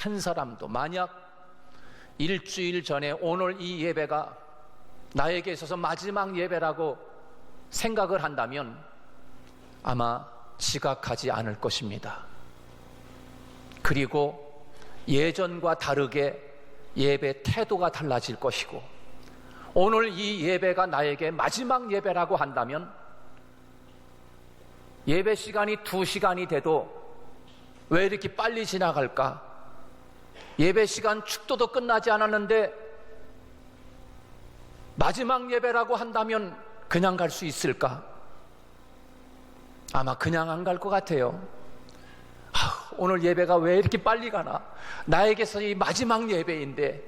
한 사람도 만약 일주일 전에 오늘 이 예배가 나에게 있어서 마지막 예배라고 생각을 한다면 아마 지각하지 않을 것입니다. 그리고 예전과 다르게 예배 태도가 달라질 것이고, 오늘 이 예배가 나에게 마지막 예배라고 한다면 예배 시간이 2시간이 돼도 왜 이렇게 빨리 지나갈까? 예배 시간 축도도 끝나지 않았는데 마지막 예배라고 한다면 그냥 갈 수 있을까? 아마 그냥 안 갈 것 같아요. 오늘 예배가 왜 이렇게 빨리 가나? 나에게서 이 마지막 예배인데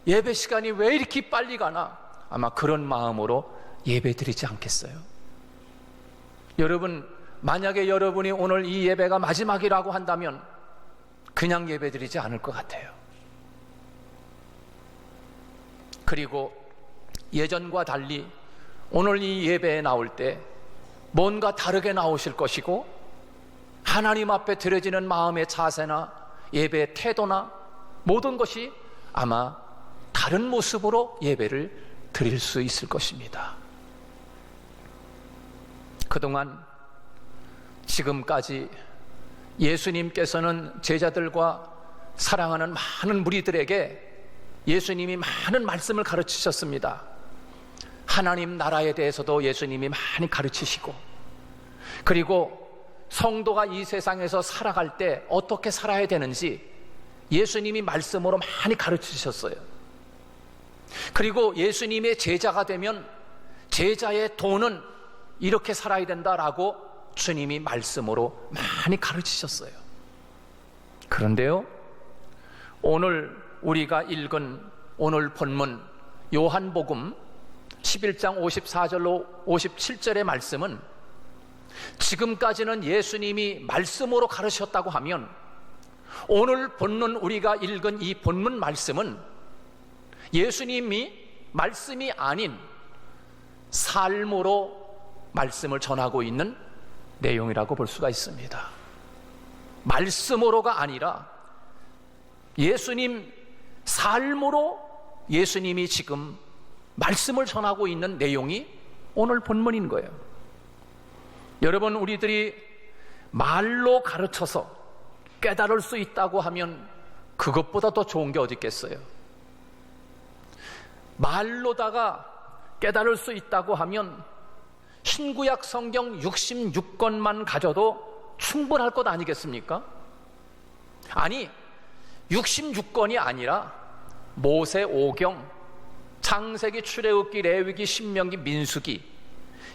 예배 시간이 왜 이렇게 빨리 가나? 아마 그런 마음으로 예배 드리지 않겠어요? 여러분, 만약에 여러분이 오늘 이 예배가 마지막이라고 한다면 그냥 예배 드리지 않을 것 같아요. 그리고 예전과 달리 오늘 이 예배에 나올 때 뭔가 다르게 나오실 것이고, 하나님 앞에 드려지는 마음의 자세나 예배의 태도나 모든 것이 아마 다른 모습으로 예배를 드릴 수 있을 것입니다. 그동안 지금까지 예수님께서는 제자들과 사랑하는 많은 무리들에게 예수님이 많은 말씀을 가르치셨습니다. 하나님 나라에 대해서도 예수님이 많이 가르치시고, 그리고 성도가 이 세상에서 살아갈 때 어떻게 살아야 되는지 예수님이 말씀으로 많이 가르치셨어요. 그리고 예수님의 제자가 되면 제자의 도는 이렇게 살아야 된다라고 주님이 말씀으로 많이 가르치셨어요. 그런데요, 오늘 우리가 읽은 오늘 본문 요한복음 11장 54절로 57절의 말씀은 지금까지는 예수님이 말씀으로 가르쳤다고 하면, 오늘 본문 우리가 읽은 이 본문 말씀은 예수님이 말씀이 아닌 삶으로 말씀을 전하고 있는 내용이라고 볼 수가 있습니다. 말씀으로가 아니라 예수님 삶으로 예수님이 지금 말씀을 전하고 있는 내용이 오늘 본문인 거예요. 여러분, 우리들이 말로 가르쳐서 깨달을 수 있다고 하면 그것보다 더 좋은 게 어디 있겠어요? 말로다가 깨달을 수 있다고 하면 신구약 성경 66권만 가져도 충분할 것 아니겠습니까? 아니, 66권이 아니라 모세오경, 창세기, 출애굽기, 레위기, 신명기, 민수기,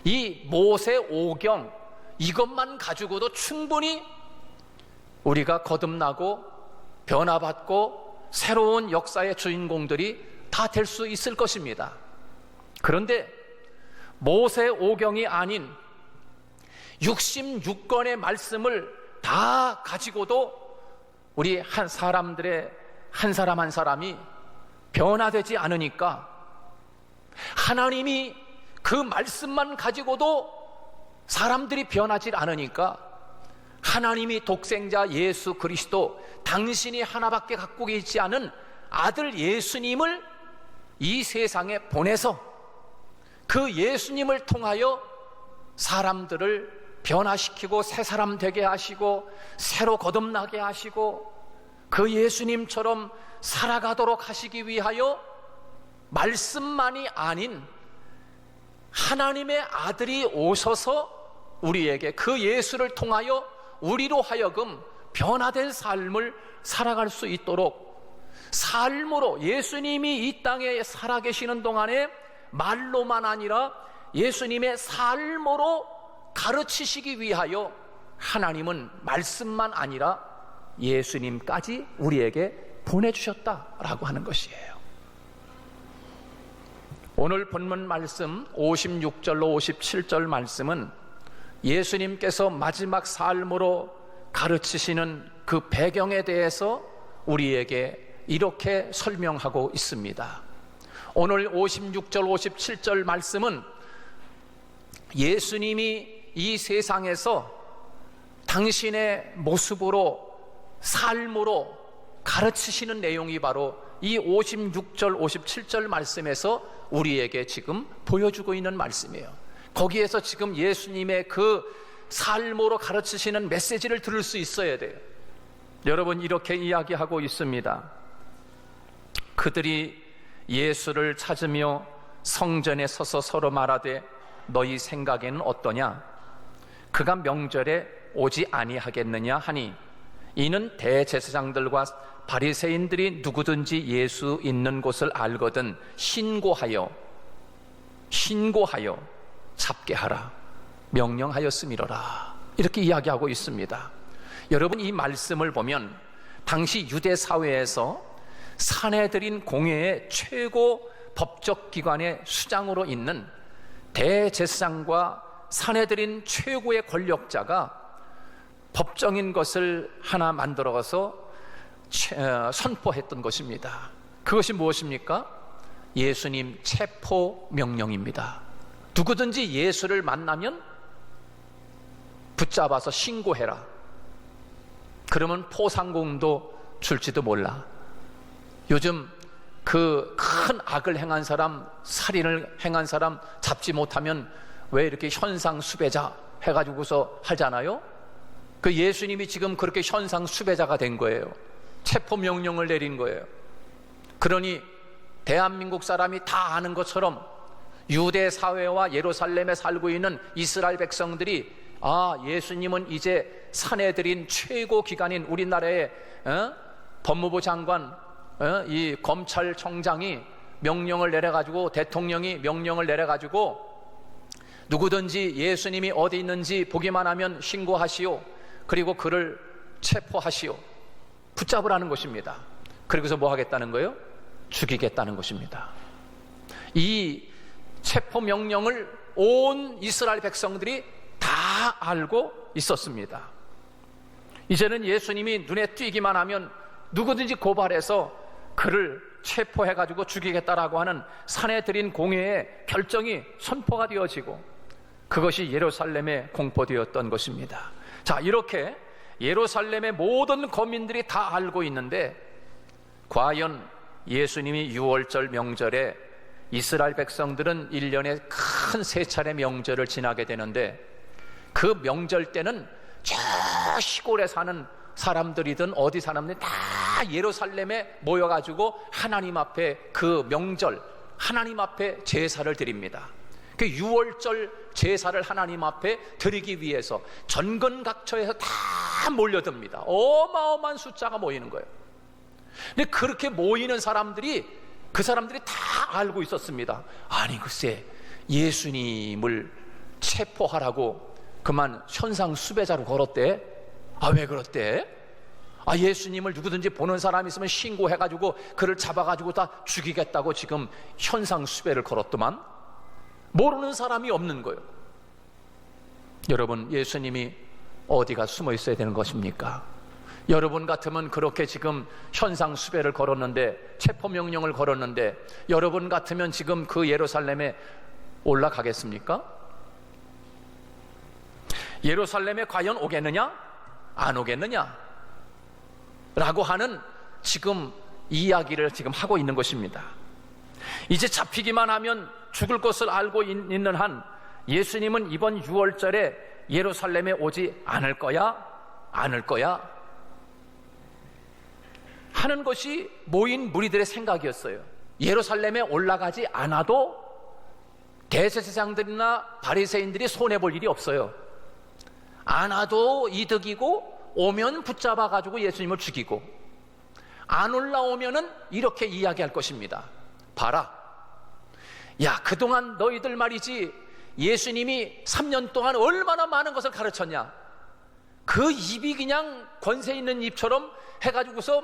이 모세오경 이것만 가지고도 충분히 우리가 거듭나고 변화받고 새로운 역사의 주인공들이 다 될 수 있을 것입니다. 그런데 모세오경이 아닌 66권의 말씀을 다 가지고도 우리 한 사람들의 한 사람 한 사람이 변화되지 않으니까, 하나님이 그 말씀만 가지고도 사람들이 변하지 않으니까, 하나님이 독생자 예수 그리스도, 당신이 하나밖에 갖고 있지 않은 아들 예수님을 이 세상에 보내서 그 예수님을 통하여 사람들을 변화시키고 새 사람 되게 하시고 새로 거듭나게 하시고 그 예수님처럼 살아가도록 하시기 위하여 말씀만이 아닌 하나님의 아들이 오셔서 우리에게 그 예수를 통하여 우리로 하여금 변화된 삶을 살아갈 수 있도록, 삶으로 예수님이 이 땅에 살아계시는 동안에 말로만 아니라 예수님의 삶으로 가르치시기 위하여 하나님은 말씀만 아니라 예수님까지 우리에게 보내주셨다라고 하는 것이에요. 오늘 본문 말씀 56절로 57절 말씀은 예수님께서 마지막 삶으로 가르치시는 그 배경에 대해서 우리에게 이렇게 설명하고 있습니다. 오늘 56절 57절 말씀은 예수님이 이 세상에서 당신의 모습으로 삶으로 가르치시는 내용이 바로 이 56절 57절 말씀에서 우리에게 지금 보여주고 있는 말씀이에요. 거기에서 지금 예수님의 그 삶으로 가르치시는 메시지를 들을 수 있어야 돼요. 여러분, 이렇게 이야기하고 있습니다. 그들이 예수를 찾으며 성전에 서서 서로 말하되 너희 생각에는 어떠냐? 그가 명절에 오지 아니하겠느냐 하니, 이는 대제사장들과 바리새인들이 누구든지 예수 있는 곳을 알거든 신고하여 잡게 하라 명령하였음이로라. 이렇게 이야기하고 있습니다. 여러분, 이 말씀을 보면 당시 유대 사회에서 산헤드린 공회의 최고 법적 기관의 수장으로 있는 대제사장과 산헤드린 최고의 권력자가 법정인 것을 하나 만들어서 선포했던 것입니다. 그것이 무엇입니까? 예수님 체포 명령입니다. 누구든지 예수를 만나면 붙잡아서 신고해라. 그러면 포상공도 줄지도 몰라. 요즘 그 큰 악을 행한 사람, 살인을 행한 사람 잡지 못하면 왜 이렇게 현상 수배자 해가지고서 하잖아요. 그 예수님이 지금 그렇게 현상 수배자가 된 거예요. 체포 명령을 내린 거예요. 그러니 대한민국 사람이 다 아는 것처럼 유대 사회와 예루살렘에 살고 있는 이스라엘 백성들이 예수님은 이제 산헤드린 최고 기관인 우리나라의 법무부 장관, 이 검찰청장이 명령을 내려가지고, 대통령이 명령을 내려가지고 누구든지 예수님이 어디 있는지 보기만 하면 신고하시오. 그리고 그를 체포하시오. 붙잡으라는 것입니다. 그리고서 뭐 하겠다는 거예요? 죽이겠다는 것입니다. 이 체포 명령을 온 이스라엘 백성들이 다 알고 있었습니다. 이제는 예수님이 눈에 띄기만 하면 누구든지 고발해서 그를 체포해가지고 죽이겠다라고 하는 산헤드린 공회의 결정이 선포가 되어지고, 그것이 예루살렘에 공포되었던 것입니다. 자, 이렇게 예루살렘의 모든 거민들이 다 알고 있는데, 과연 예수님이 유월절 명절에 이스라엘 백성들은 1년에 큰 세 차례 명절을 지나게 되는데, 그 명절 때는 저 시골에 사는 사람들이든 어디 사람들이 다 예루살렘에 모여가지고 하나님 앞에 그 명절, 하나님 앞에 제사를 드립니다. 그 유월절 제사를 하나님 앞에 드리기 위해서 전근각처에서 다 몰려듭니다. 어마어마한 숫자가 모이는 거예요. 근데 그렇게 모이는 사람들이, 그 사람들이 다 알고 있었습니다. 아니 글쎄, 예수님을 체포하라고 그만 현상 수배자로 걸었대. 왜 그렇대? 예수님을 누구든지 보는 사람이 있으면 신고해가지고 그를 잡아가지고 다 죽이겠다고 지금 현상 수배를 걸었더만. 모르는 사람이 없는 거예요. 여러분, 예수님이 어디가 숨어 있어야 되는 것입니까? 여러분 같으면 그렇게 지금 현상 수배를 걸었는데, 체포 명령을 걸었는데, 여러분 같으면 지금 그 예루살렘에 올라가겠습니까? 예루살렘에 과연 오겠느냐? 안 오겠느냐? 라고 하는 지금 이야기를 지금 하고 있는 것입니다. 이제 잡히기만 하면 죽을 것을 알고 있는 한 예수님은 이번 유월절에 예루살렘에 오지 않을 거야? 않을 거야? 하는 것이 모인 무리들의 생각이었어요. 예루살렘에 올라가지 않아도 대제사장들이나 바리새인들이 손해볼 일이 없어요. 안 와도 이득이고, 오면 붙잡아가지고 예수님을 죽이고, 안 올라오면은 이렇게 이야기할 것입니다. 봐라, 야, 그동안 너희들 말이지 예수님이 3년 동안 얼마나 많은 것을 가르쳤냐. 그 입이 그냥 권세 있는 입처럼 해가지고서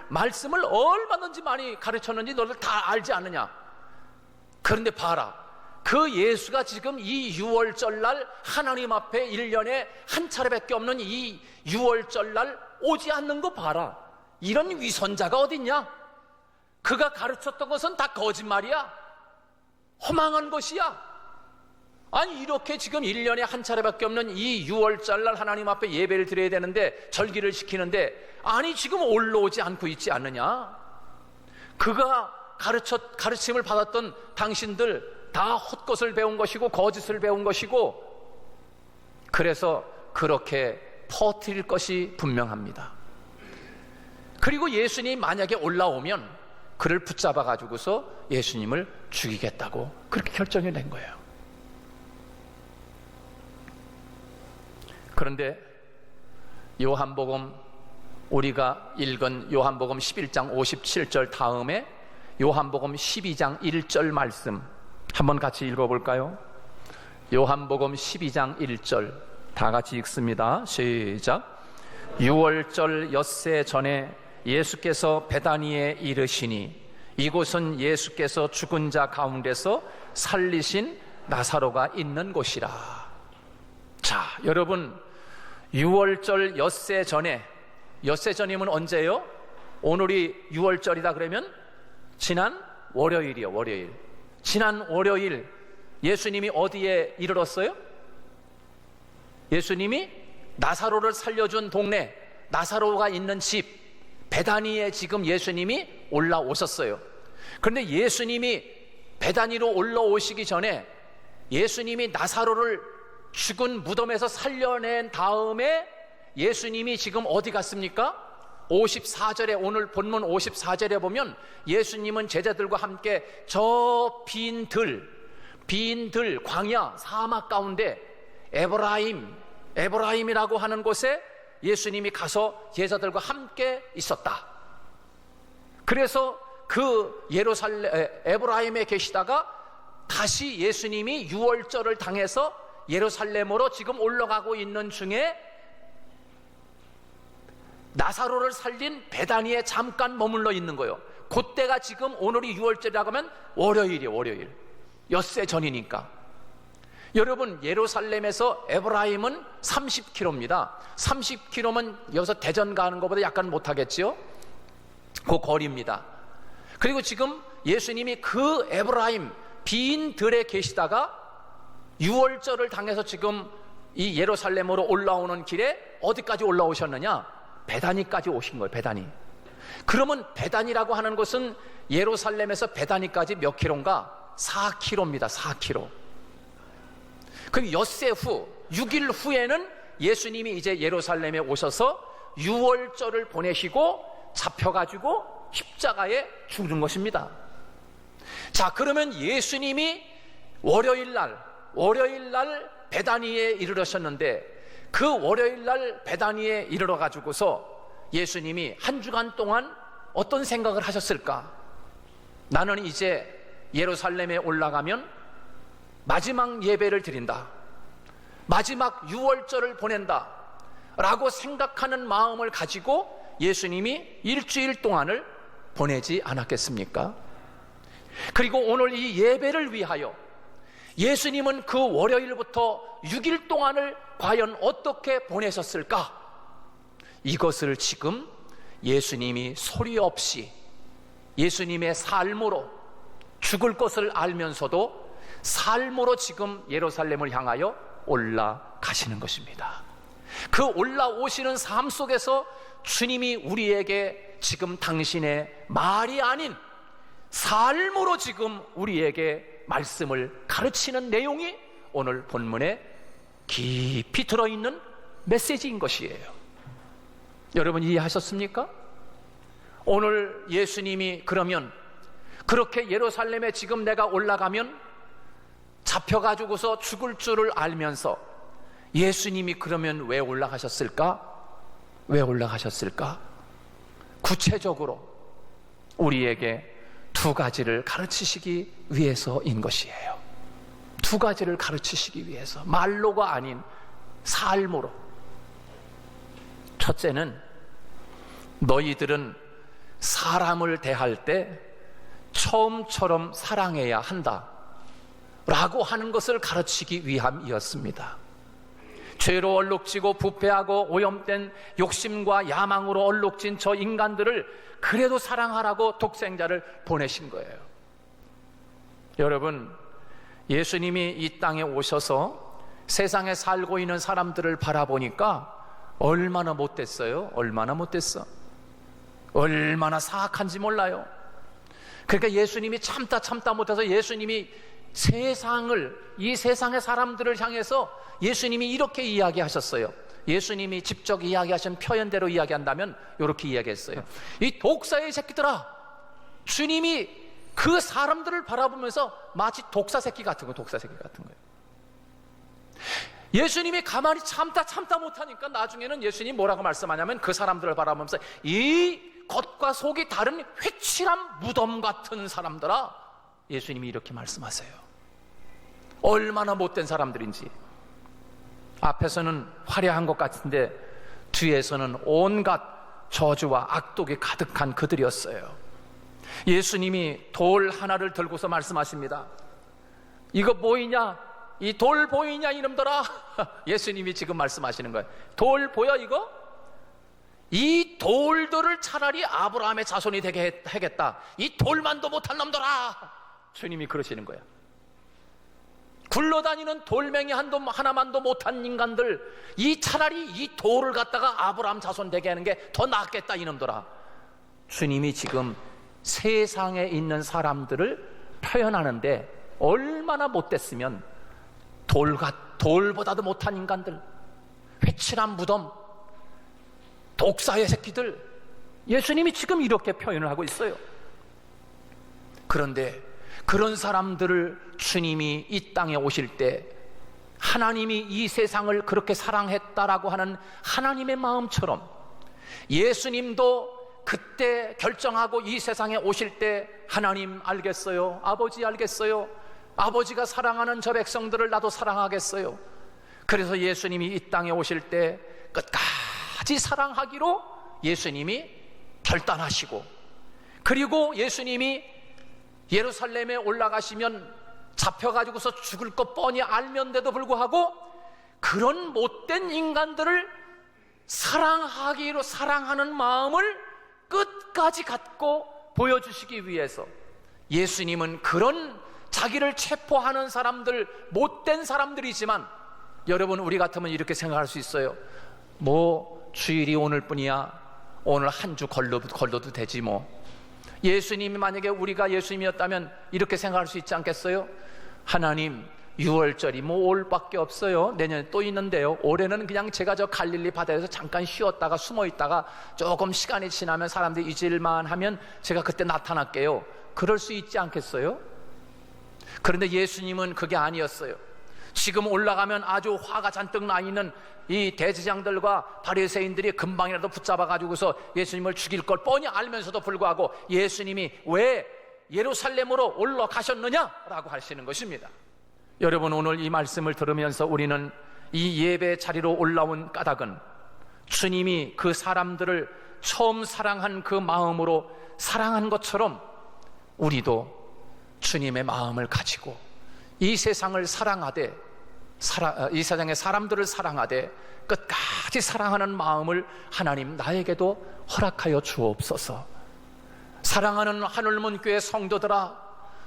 말씀을 얼마든지 많이 가르쳤는지 너희들 다 알지 않느냐. 그런데 봐라, 그 예수가 지금 이 유월절날 하나님 앞에 1년에 한 차례밖에 없는 이 유월절날 오지 않는 거 봐라. 이런 위선자가 어딨냐? 그가 가르쳤던 것은 다 거짓말이야. 허망한 것이야. 아니 이렇게 지금 1년에 한 차례밖에 없는 이 6월절날 하나님 앞에 예배를 드려야 되는데, 절기를 지키는데 아니 지금 올라오지 않고 있지 않느냐? 그가 가르침을 받았던 당신들 다 헛것을 배운 것이고 거짓을 배운 것이고, 그래서 그렇게 퍼뜨릴 것이 분명합니다. 그리고 예수님이 만약에 올라오면 그를 붙잡아 가지고서 예수님을 죽이겠다고 그렇게 결정해 낸 거예요. 그런데 요한복음, 우리가 읽은 요한복음 11장 57절 다음에 요한복음 12장 1절 말씀 한번 같이 읽어볼까요? 요한복음 12장 1절 다 같이 읽습니다. 시작. 6월절 엿새 전에 예수께서 베다니에 이르시니 이곳은 예수께서 죽은 자 가운데서 살리신 나사로가 있는 곳이라. 자, 여러분, 6월절 엿새 전에, 엿새 전이면 언제요? 오늘이 6월절이다 그러면 지난 월요일이요. 월요일. 지난 월요일 예수님이 어디에 이르렀어요? 예수님이 나사로를 살려준 동네, 나사로가 있는 집 베다니에 지금 예수님이 올라오셨어요. 그런데 예수님이 베다니로 올라오시기 전에 예수님이 나사로를 죽은 무덤에서 살려낸 다음에 예수님이 지금 어디 갔습니까? 54절에, 오늘 본문 54절에 보면 예수님은 제자들과 함께 저 빈 들, 광야, 사막 가운데 에브라임이라고 하는 곳에 예수님이 가서 제자들과 함께 있었다. 그래서 그 에브라임에 계시다가 다시 예수님이 6월절을 당해서 예루살렘으로 지금 올라가고 있는 중에 나사로를 살린 베다니에 잠깐 머물러 있는 거예요. 그때가 지금 오늘이 6월절이라고 하면 월요일이에요. 월요일. 엿새 전이니까. 여러분, 예루살렘에서 에브라임은 30km입니다. 30km면 여기서 대전 가는 것보다 약간 못하겠지요? 그 거리입니다. 그리고 지금 예수님이 그 에브라임 빈 들에 계시다가 6월절을 당해서 지금 이 예루살렘으로 올라오는 길에 어디까지 올라오셨느냐? 베다니까지 오신 거예요. 베다니. 그러면 베다니라고 하는 곳은 예루살렘에서 베다니까지 몇 킬로인가? 4km입니다. 4km. 그럼 엿새 후 6일 후에는 예수님이 이제 예루살렘에 오셔서 6월절을 보내시고 잡혀가지고 십자가에 죽는 것입니다. 자, 그러면 예수님이 월요일날 베다니에 이르렀었는데 그 월요일날 베다니에 이르러 가지고서 예수님이 한 주간 동안 어떤 생각을 하셨을까? 나는 이제 예루살렘에 올라가면 마지막 예배를 드린다, 마지막 6월절을 보낸다 라고 생각하는 마음을 가지고 예수님이 일주일 동안을 보내지 않았겠습니까? 그리고 오늘 이 예배를 위하여 예수님은 그 월요일부터 6일 동안을 과연 어떻게 보내셨을까? 이것을 지금 예수님이 소리 없이 예수님의 삶으로, 죽을 것을 알면서도 삶으로 지금 예루살렘을 향하여 올라가시는 것입니다. 그 올라오시는 삶 속에서 주님이 우리에게 지금 당신의 말이 아닌 삶으로 지금 우리에게 말씀을 가르치는 내용이 오늘 본문에 깊이 들어있는 메시지인 것이에요. 여러분 이해하셨습니까? 오늘 예수님이 그러면 그렇게 예루살렘에 지금 내가 올라가면 잡혀가지고서 죽을 줄을 알면서 예수님이 그러면 왜 올라가셨을까? 왜 올라가셨을까? 구체적으로 우리에게 두 가지를 가르치시기 위해서인 것이에요. 두 가지를 가르치시기 위해서, 말로가 아닌 삶으로. 첫째는 너희들은 사람을 대할 때 처음처럼 사랑해야 한다 라고 하는 것을 가르치기 위함이었습니다. 죄로 얼룩지고 부패하고 오염된 욕심과 야망으로 얼룩진 저 인간들을 그래도 사랑하라고 독생자를 보내신 거예요. 여러분, 예수님이 이 땅에 오셔서 세상에 살고 있는 사람들을 바라보니까 얼마나 못됐어요? 얼마나 못됐어? 얼마나 사악한지 몰라요. 그러니까 예수님이 참다 못해서 예수님이 이 세상의 사람들을 향해서 예수님이 이렇게 이야기하셨어요. 예수님이 직접 이야기하신 표현대로 이야기한다면 이렇게 이야기했어요. 이 독사의 새끼들아, 주님이 그 사람들을 바라보면서 마치 독사 새끼 같은 거예요. 예수님이 가만히 참다 못하니까 나중에는 예수님이 뭐라고 말씀하냐면 그 사람들을 바라보면서 이 겉과 속이 다른 회칠한 무덤 같은 사람들아, 예수님이 이렇게 말씀하세요. 얼마나 못된 사람들인지. 앞에서는 화려한 것 같은데 뒤에서는 온갖 저주와 악독이 가득한 그들이었어요. 예수님이 돌 하나를 들고서 말씀하십니다. 이거 보이냐? 이 돌 보이냐 이놈들아? 예수님이 지금 말씀하시는 거예요. 돌 보여 이거? 이 돌들을 차라리 아브라함의 자손이 되게 하겠다. 이 돌만도 못한 놈들아! 주님이 그러시는 거예요. 굴러다니는 돌멩이 하나만도 못한 인간들, 차라리 이 돌을 갖다가 아브라함 자손 되게 하는 게 더 낫겠다 이놈들아. 주님이 지금 세상에 있는 사람들을 표현하는데 얼마나 못됐으면 돌보다도 못한 인간들, 회칠한 무덤, 독사의 새끼들, 예수님이 지금 이렇게 표현을 하고 있어요. 그런데 그런 사람들을 주님이 이 땅에 오실 때 하나님이 이 세상을 그렇게 사랑했다라고 하는 하나님의 마음처럼 예수님도 그때 결정하고 이 세상에 오실 때 하나님 알겠어요? 아버지 알겠어요? 아버지가 사랑하는 저 백성들을 나도 사랑하겠어요. 그래서 예수님이 이 땅에 오실 때 끝까지 사랑하기로 예수님이 결단하시고, 그리고 예수님이 예루살렘에 올라가시면 잡혀가지고서 죽을 것 뻔히 알면데도 불구하고 그런 못된 인간들을 사랑하기로 사랑하는 마음을 끝까지 갖고 보여주시기 위해서 예수님은 그런 자기를 체포하는 사람들, 못된 사람들이지만, 여러분 우리 같으면 이렇게 생각할 수 있어요. 뭐 주일이 오늘뿐이야, 오늘 한 주 걸러도 되지 뭐. 예수님이 만약에 우리가 예수님이었다면 이렇게 생각할 수 있지 않겠어요? 하나님, 6월절이 뭐 올밖에 없어요. 내년에 또 있는데요. 올해는 그냥 제가 저 갈릴리 바다에서 잠깐 쉬었다가 숨어 있다가 조금 시간이 지나면 사람들이 잊을만 하면 제가 그때 나타날게요. 그럴 수 있지 않겠어요? 그런데 예수님은 그게 아니었어요. 지금 올라가면 아주 화가 잔뜩 나 있는 이 대제장들과 바리새인들이 금방이라도 붙잡아 가지고서 예수님을 죽일 걸 뻔히 알면서도 불구하고 예수님이 왜 예루살렘으로 올라가셨느냐라고 하시는 것입니다. 여러분, 오늘 이 말씀을 들으면서 우리는 이 예배 자리로 올라온 까닭은 주님이 그 사람들을 처음 사랑한 그 마음으로 사랑한 것처럼 우리도 주님의 마음을 가지고 이 세상을 사랑하되, 이 세상의 사람들을 사랑하되 끝까지 사랑하는 마음을 하나님 나에게도 허락하여 주옵소서. 사랑하는 하늘문교회 성도들아,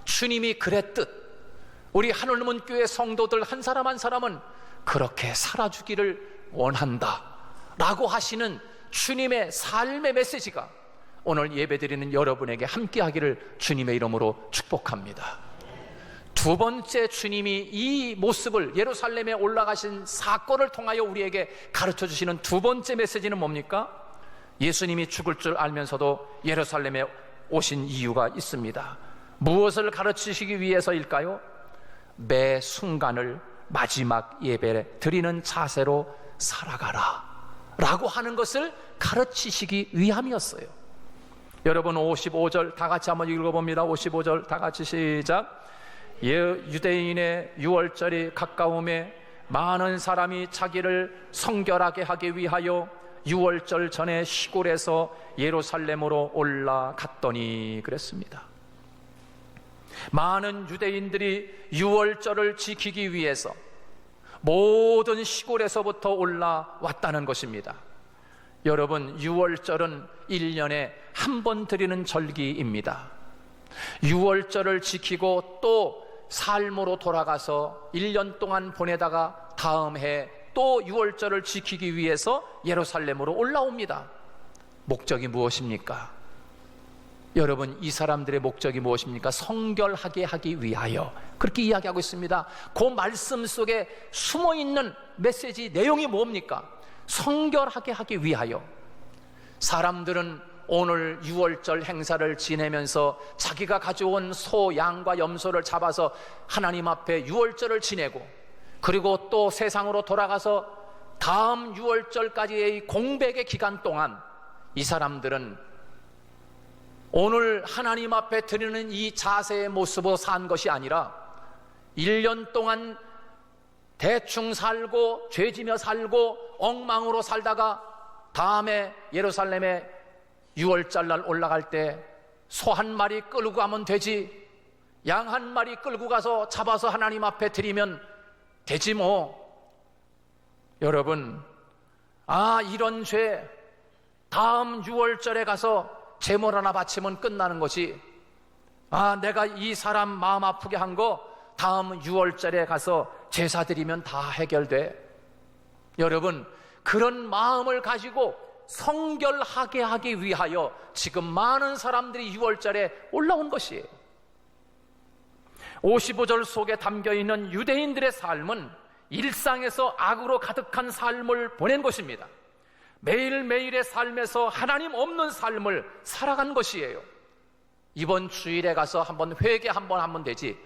주님이 그랬듯 우리 하늘문교회 성도들 한 사람 한 사람은 그렇게 살아주기를 원한다 라고 하시는 주님의 삶의 메시지가 오늘 예배드리는 여러분에게 함께하기를 주님의 이름으로 축복합니다. 두 번째, 주님이 이 모습을 예루살렘에 올라가신 사건을 통하여 우리에게 가르쳐 주시는 두 번째 메시지는 뭡니까? 예수님이 죽을 줄 알면서도 예루살렘에 오신 이유가 있습니다. 무엇을 가르치시기 위해서일까요? 매 순간을 마지막 예배 드리는 자세로 살아가라 라고 하는 것을 가르치시기 위함이었어요. 여러분, 55절 다 같이 한번 읽어봅니다. 55절 다 같이 시작. 유대인의 유월절이 가까움에 많은 사람이 자기를 성결하게 하기 위하여 유월절 전에 시골에서 예루살렘으로 올라갔더니 그랬습니다. 많은 유대인들이 유월절을 지키기 위해서 모든 시골에서부터 올라왔다는 것입니다. 여러분, 유월절은 1년에 한 번 드리는 절기입니다. 유월절을 지키고 또 삶으로 돌아가서 1년 동안 보내다가 다음 해 또 유월절을 지키기 위해서 예루살렘으로 올라옵니다. 목적이 무엇입니까? 여러분, 이 사람들의 목적이 무엇입니까? 성결하게 하기 위하여, 그렇게 이야기하고 있습니다. 그 말씀 속에 숨어있는 메시지 내용이 뭡니까? 성결하게 하기 위하여. 사람들은 오늘 유월절 행사를 지내면서 자기가 가져온 소, 양과 염소를 잡아서 하나님 앞에 유월절을 지내고, 그리고 또 세상으로 돌아가서 다음 유월절까지의 공백의 기간 동안 이 사람들은 오늘 하나님 앞에 드리는 이 자세의 모습으로 산 것이 아니라 1년 동안 대충 살고 죄지며 살고 엉망으로 살다가 다음에 예루살렘에 유월절날 올라갈 때 소 한 마리 끌고 가면 되지, 양 한 마리 끌고 가서 잡아서 하나님 앞에 드리면 되지 뭐. 여러분, 이런 죄 다음 유월절에 가서 제물 하나 바치면 끝나는 것이, 내가 이 사람 마음 아프게 한 거 다음 유월절에 가서 제사 드리면 다 해결돼. 여러분, 그런 마음을 가지고 성결하게 하기 위하여 지금 많은 사람들이 유월절에 올라온 것이에요. 55절 속에 담겨있는 유대인들의 삶은 일상에서 악으로 가득한 삶을 보낸 것입니다. 매일매일의 삶에서 하나님 없는 삶을 살아간 것이에요. 이번 주일에 가서 한번 회개 한번 하면 되지,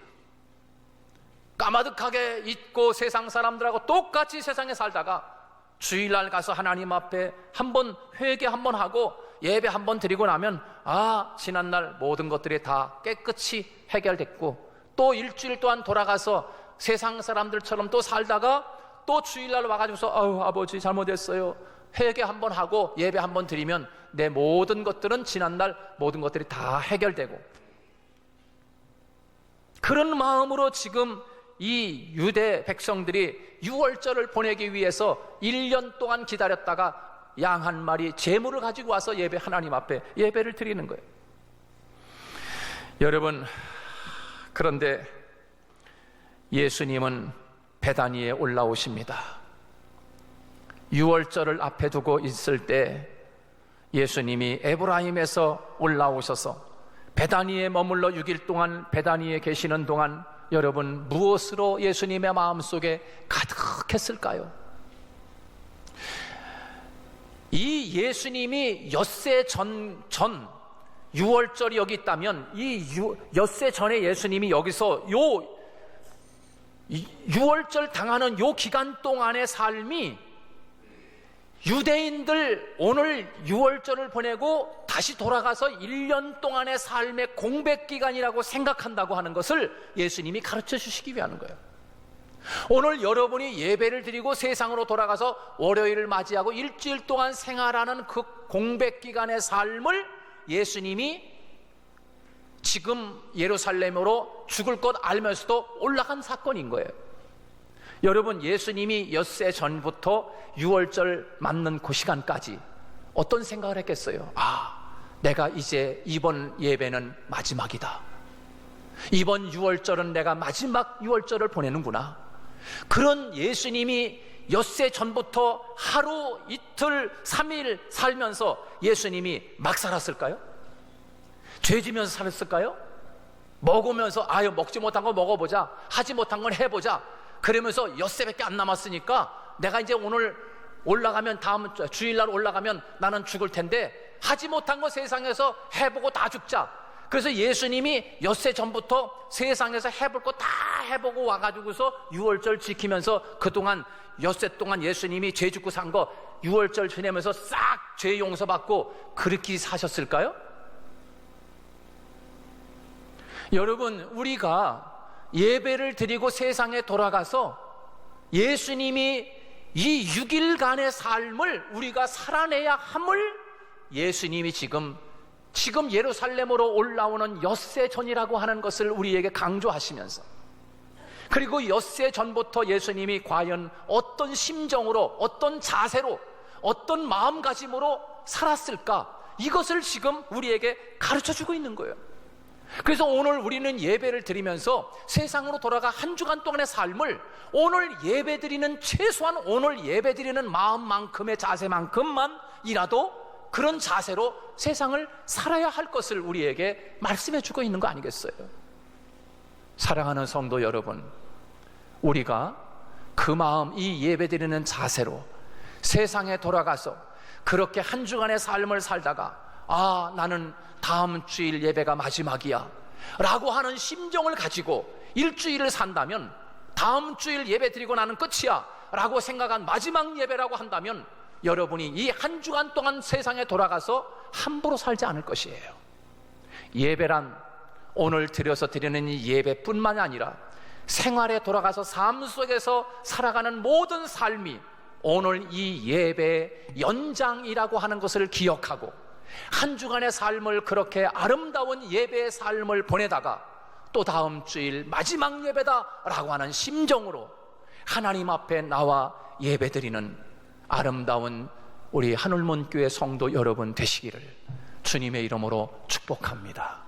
까마득하게 잊고 세상 사람들하고 똑같이 세상에 살다가 주일날 가서 하나님 앞에 한번 회개 한번 하고 예배 한번 드리고 나면 지난날 모든 것들이 다 깨끗이 해결됐고, 또 일주일 동안 돌아가서 세상 사람들처럼 또 살다가 또 주일날 와가지고서 아버지 잘못했어요, 회개 한번 하고 예배 한번 드리면 내 모든 것들은 지난날 모든 것들이 다 해결되고, 그런 마음으로 지금 이 유대 백성들이 유월절을 보내기 위해서 1년 동안 기다렸다가 양 한 마리 제물을 가지고 와서 하나님 앞에 예배를 드리는 거예요. 여러분, 그런데 예수님은 베다니에 올라오십니다. 유월절을 앞에 두고 있을 때 예수님이 에브라임에서 올라오셔서 베다니에 머물러 6일 동안 베다니에 계시는 동안 여러분, 무엇으로 예수님의 마음속에 가득했을까요? 이 예수님이 엿새 전 유월절이 여기 있다면 이 엿새 전에 예수님이 여기서 유월절 당하는 요 기간 동안의 삶이 유대인들 오늘 유월절을 보내고 다시 돌아가서 1년 동안의 삶의 공백기간이라고 생각한다고 하는 것을 예수님이 가르쳐 주시기 위한 거예요. 오늘 여러분이 예배를 드리고 세상으로 돌아가서 월요일을 맞이하고 일주일 동안 생활하는 그 공백기간의 삶을 예수님이 지금 예루살렘으로 죽을 것 알면서도 올라간 사건인 거예요. 여러분, 예수님이 엿새 전부터 유월절 맞는 그 시간까지 어떤 생각을 했겠어요? 내가 이제 이번 예배는 마지막이다, 이번 유월절은 내가 마지막 유월절을 보내는구나. 그런 예수님이 엿새 전부터 하루, 이틀, 3일 살면서 예수님이 막 살았을까요? 죄지면서 살았을까요? 먹으면서 먹지 못한 거 먹어보자, 하지 못한 건 해보자, 그러면서 엿새밖에 안 남았으니까 내가 이제 오늘 올라가면 다음 주일날 올라가면 나는 죽을 텐데 하지 못한 거 세상에서 해보고 다 죽자. 그래서 예수님이 엿새 전부터 세상에서 해볼 거 다 해보고 와가지고서 유월절 지키면서 그동안 엿새 동안 예수님이 죄 짓고 산 거 유월절 지내면서 싹 죄 용서받고 그렇게 사셨을까요? 여러분, 우리가 예배를 드리고 세상에 돌아가서 예수님이 이 6일간의 삶을 우리가 살아내야 함을 예수님이 지금 예루살렘으로 올라오는 엿새 전이라고 하는 것을 우리에게 강조하시면서, 그리고 엿새 전부터 예수님이 과연 어떤 심정으로, 어떤 자세로, 어떤 마음가짐으로 살았을까, 이것을 지금 우리에게 가르쳐주고 있는 거예요. 그래서 오늘 우리는 예배를 드리면서 세상으로 돌아가 한 주간 동안의 삶을 오늘 예배 드리는, 최소한 오늘 예배 드리는 마음만큼의 자세만큼만이라도 그런 자세로 세상을 살아야 할 것을 우리에게 말씀해 주고 있는 거 아니겠어요? 사랑하는 성도 여러분, 우리가 그 마음, 이 예배 드리는 자세로 세상에 돌아가서 그렇게 한 주간의 삶을 살다가 나는 다음 주일 예배가 마지막이야 라고 하는 심정을 가지고 일주일을 산다면, 다음 주일 예배 드리고 나는 끝이야 라고 생각한 마지막 예배라고 한다면 여러분이 이 한 주간 동안 세상에 돌아가서 함부로 살지 않을 것이에요. 예배란 오늘 드리는 이 예배뿐만이 아니라 생활에 돌아가서 삶 속에서 살아가는 모든 삶이 오늘 이 예배의 연장이라고 하는 것을 기억하고 한 주간의 삶을 그렇게 아름다운 예배의 삶을 보내다가 또 다음 주일 마지막 예배다라고 하는 심정으로 하나님 앞에 나와 예배드리는 아름다운 우리 하늘문교회 성도 여러분 되시기를 주님의 이름으로 축복합니다.